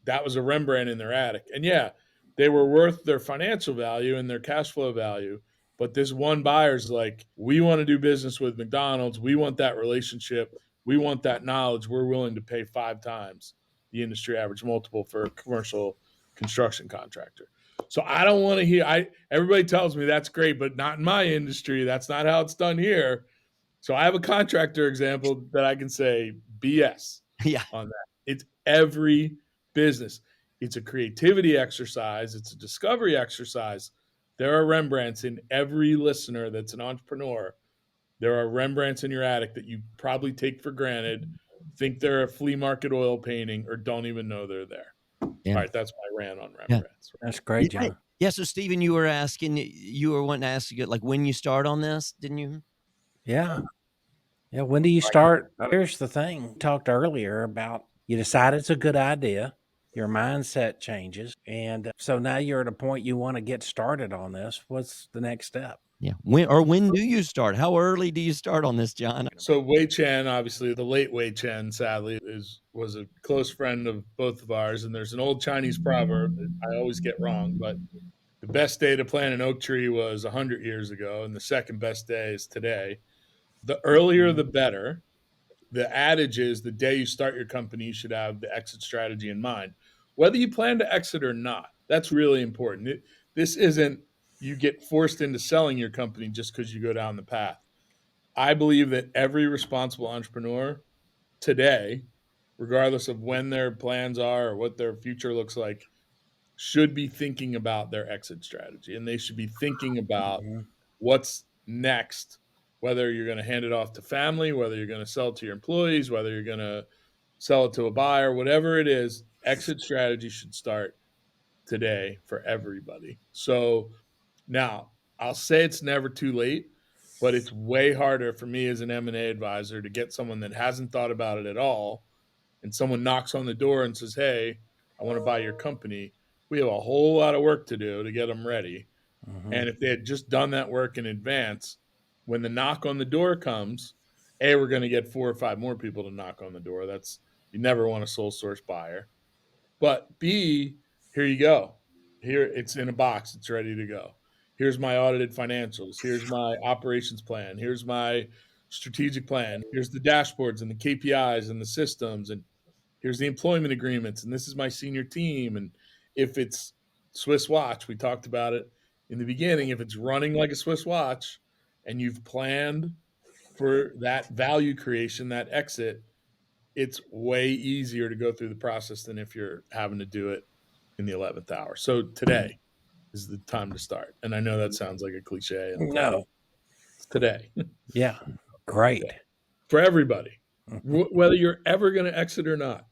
that was a Rembrandt in their attic. And yeah, they were worth their financial value and their cash flow value. But this one buyer's like, we want to do business with McDonald's. We want that relationship. We want that knowledge. We're willing to pay 5 times the industry average multiple for a commercial construction contractor. So I don't want to hear, everybody tells me that's great, but not in my industry. That's not how it's done here. So I have a contractor example that I can say BS on that. It's every business. It's a creativity exercise. It's a discovery exercise. There are Rembrandts in every listener that's an entrepreneur. There are Rembrandts in your attic that you probably take for granted, think they're a flea market oil painting, or don't even know they're there. Yeah. All right, that's my rant on Rembrandts. Yeah. That's great, John. Yeah. So, Stephen, you were wanting to ask, like, when you start on this, didn't you? Yeah. Yeah. When do you start? Here's the thing. We talked earlier about you decide it's a good idea. Your mindset changes. And so now you're at a point you want to get started on this. What's the next step? Yeah. When do you start? How early do you start on this, John? So Wei Chen, obviously the late Wei Chen, sadly, was a close friend of both of ours. And there's an old Chinese proverb that I always get wrong, but the best day to plant an oak tree was 100 years ago, and the second best day is today. The earlier, the better. The adage is the day you start your company, you should have the exit strategy in mind. Whether you plan to exit or not, that's really important. This isn't you get forced into selling your company just because you go down the path. I believe that every responsible entrepreneur today, regardless of when their plans are or what their future looks like, should be thinking about their exit strategy. And they should be thinking about what's next, whether you're going to hand it off to family, whether you're going to sell it to your employees, whether you're going to sell it to a buyer, whatever it is, exit strategy should start today for everybody. So now I'll say it's never too late, but it's way harder for me as an M&A advisor to get someone that hasn't thought about it at all, and someone knocks on the door and says, hey, I want to buy your company. We have a whole lot of work to do to get them ready. And if they had just done that work in advance, when the knock on the door comes, A, we're going to get 4 or 5 more people to knock on the door. You never want a sole source buyer. But B, here you go. Here it's in a box. It's ready to go. Here's my audited financials. Here's my operations plan. Here's my strategic plan. Here's the dashboards and the KPIs and the systems. And here's the employment agreements. And this is my senior team. And if it's Swiss watch, we talked about it. In the beginning, if it's running like a Swiss watch and you've planned for that value creation, that exit, it's way easier to go through the process than if you're having to do it in the 11th hour. So today is the time to start. And I know that sounds like a cliche. No. It's today. Yeah. Great. Today. For everybody, whether you're ever going to exit or not.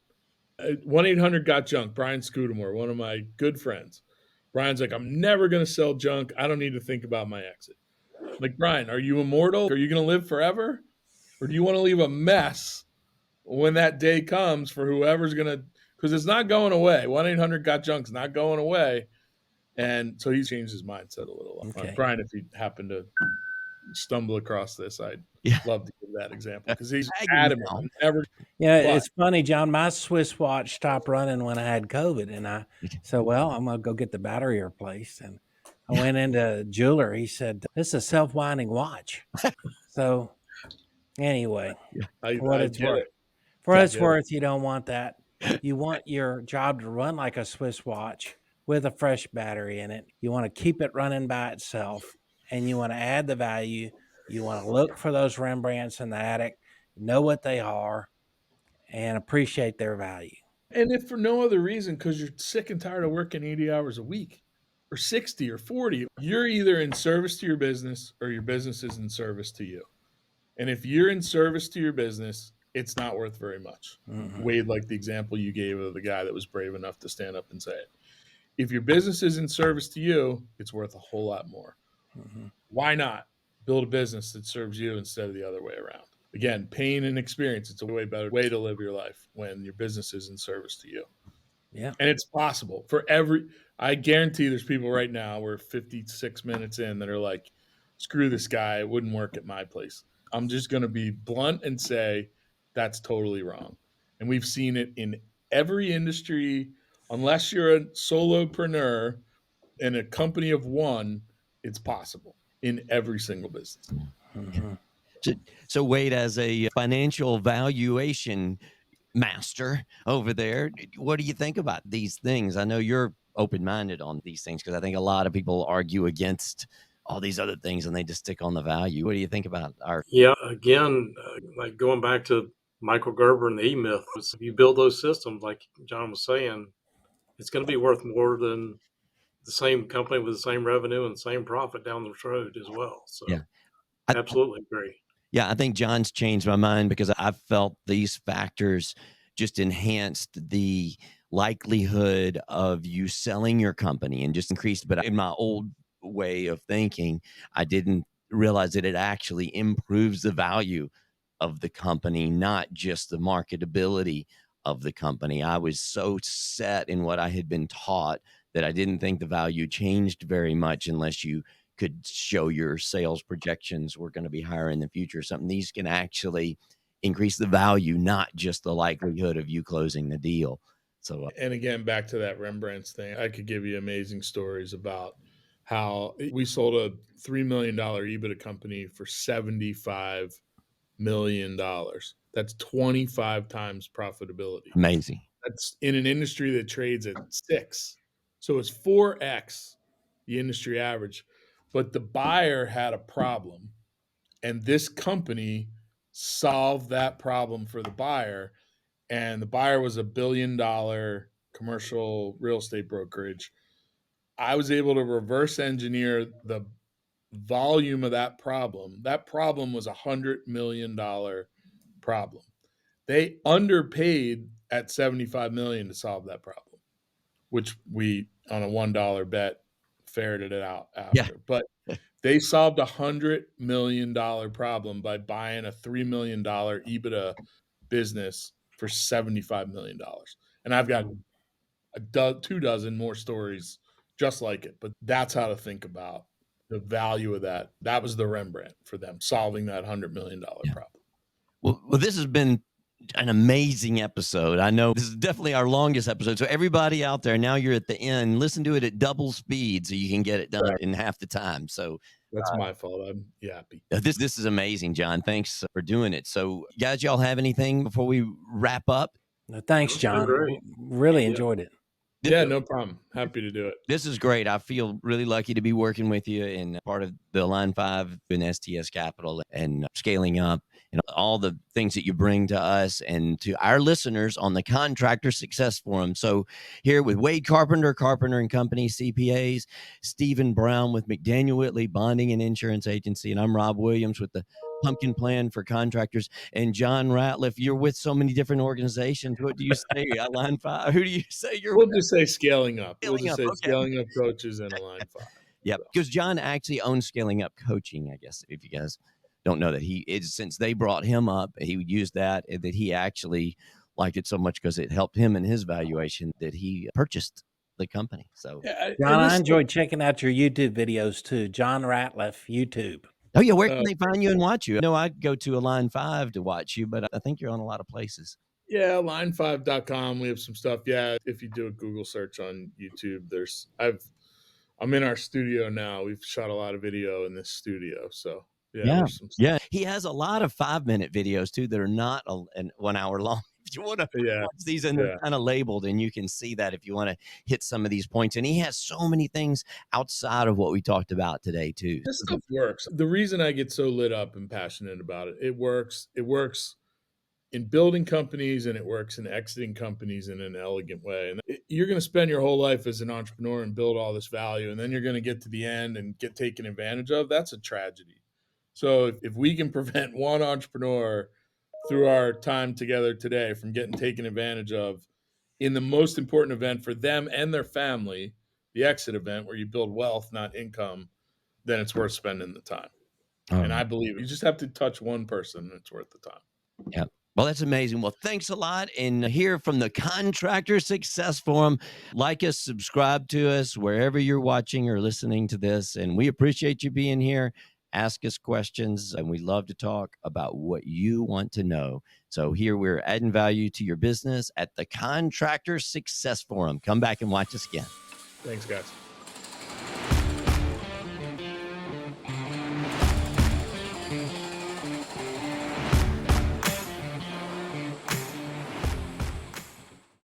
1-800-GOT-JUNK, Brian Scudamore, one of my good friends. Brian's like, I'm never going to sell junk. I don't need to think about my exit. I'm like, Brian, are you immortal? Are you going to live forever? Or do you want to leave a mess when that day comes for whoever's going to, because it's not going away. 1-800-GOT-JUNK's not going away. And so he changed his mindset a little. Okay. Brian, if you happen to stumble across this, I'd love to give that example because he's adamant. Never. It's funny, John. My Swiss watch stopped running when I had COVID, and I said, "Well, I'm gonna go get the battery replaced." And I went into a jeweler. He said, "This is a self-winding watch." So, anyway, for what it's worth, you don't want that. You want your job to run like a Swiss watch with a fresh battery in it. You want to keep it running by itself, and you want to add the value. You want to look for those Rembrandts in the attic, know what they are, and appreciate their value. And if for no other reason, because you're sick and tired of working 80 hours a week or 60 or 40, you're either in service to your business or your business is in service to you. And if you're in service to your business, it's not worth very much. Mm-hmm. Wade, like the example you gave of the guy that was brave enough to stand up and say it. If your business is in service to you, it's worth a whole lot more. Mm-hmm. Why not build a business that serves you instead of the other way around? Again, pain and experience. It's a way better way to live your life when your business is in service to you. Yeah. And it's possible for I guarantee there's people right now, we're 56 minutes in, that are like, screw this guy. It wouldn't work at my place. I'm just going to be blunt and say that's totally wrong. And we've seen it in every industry. Unless you're a solopreneur in a company of one, it's possible in every single business. Mm-hmm. So Wade, as a financial valuation master over there, what do you think about these things? I know you're open-minded on these things because I think a lot of people argue against all these other things and they just stick on the value. What do you think about our? Yeah, again, like going back to Michael Gerber and the E-Myth, if you build those systems, like John was saying, it's going to be worth more than the same company with the same revenue and the same profit down the road as well. So Yeah. absolutely agree. Yeah, I think John's changed my mind because I felt these factors just enhanced the likelihood of you selling your company and just increased. But in my old way of thinking, I didn't realize that it actually improves the value of the company, not just the marketability of the company. I was so set in what I had been taught that I didn't think the value changed very much unless you could show your sales projections were going to be higher in the future or something. These can actually increase the value, not just the likelihood of you closing the deal. So, and again, back to that Rembrandt's thing, I could give you amazing stories about how we sold a $3 million EBITDA company for $75 million. That's 25 times profitability. amazing. That's in an industry that trades at 6. So it's 4x the industry average. But the buyer had a problem, and this company solved that problem for the buyer. And the buyer was a $1 billion commercial real estate brokerage. I was able to reverse engineer the volume of that problem. That problem was $100 million problem. They underpaid at $75 million to solve that problem, which we on a $1 bet ferreted it out after. Yeah. But they solved $100 million problem by buying a $3 million EBITDA business for $75 million. And I've got 24 more stories just like it. But that's how to think about the value of that. That was the Rembrandt for them, solving that $100 million problem. Well, this has been an amazing episode. I know this is definitely our longest episode. So everybody out there, now you're at the end, listen to it at double speed so you can get it done in half the time. So that's my fault. I'm yappy. This is amazing, John. Thanks for doing it. So guys, y'all have anything before we wrap up? No, thanks, John. Really enjoyed it. Yeah, no problem. Happy to do it. This is great. I feel really lucky to be working with you and part of the Line 5 in STS Capital and scaling up and all the things that you bring to us and to our listeners on the Contractor Success Forum. So here with Wade Carpenter, Carpenter and Company, CPAs, Stephen Brown with McDaniel Whitley Bonding and Insurance Agency, and I'm Rob Williams with the Pumpkin Plan for Contractors. And John Ratliff, you're with so many different organizations. What do you say? Line 5? Who do you say you're We'll with? just say scaling up. We'll Scaling just Up. say Okay. scaling up coaches in a Line 5. Yeah, So. because John actually owns Scaling Up Coaching, I guess, if you guys don't know that. He is, since they brought him up, he used that he actually liked it so much because it helped him in his valuation that he purchased the company. So, Yeah, John, I enjoyed checking out your YouTube videos too. John Ratliff, YouTube. oh yeah, where can they find you and watch you? I know I go to a Line 5 to watch you, but I think you're on a lot of places. Yeah, line5.com. We have some stuff. Yeah, if you do a Google search on YouTube, I'm in our studio now. We've shot a lot of video in this studio. So Yeah. there's some stuff. Yeah. He has a lot of 5-minute videos too that are not 1 hour long. If you want to watch these, and they're kind of labeled, and you can see that if you want to hit some of these points. And he has so many things outside of what we talked about today too. This stuff works. The reason I get so lit up and passionate about it, it works. It works in building companies, and it works in exiting companies in an elegant way. And you're going to spend your whole life as an entrepreneur and build all this value, and then you're going to get to the end and get taken advantage of. That's a tragedy. So if we can prevent one entrepreneur through our time together today from getting taken advantage of in the most important event for them and their family, the exit event where you build wealth, not income, then it's worth spending the time. And I believe you just have to touch one person and it's worth the time. Yeah. Well, that's amazing. Well, thanks a lot. And here from the Contractor Success Forum, like us, subscribe to us wherever you're watching or listening to this. And we appreciate you being here. Ask us questions, and we love to talk about what you want to know. So here we're adding value to your business at the Contractor Success Forum. Come back and watch us again. Thanks, guys.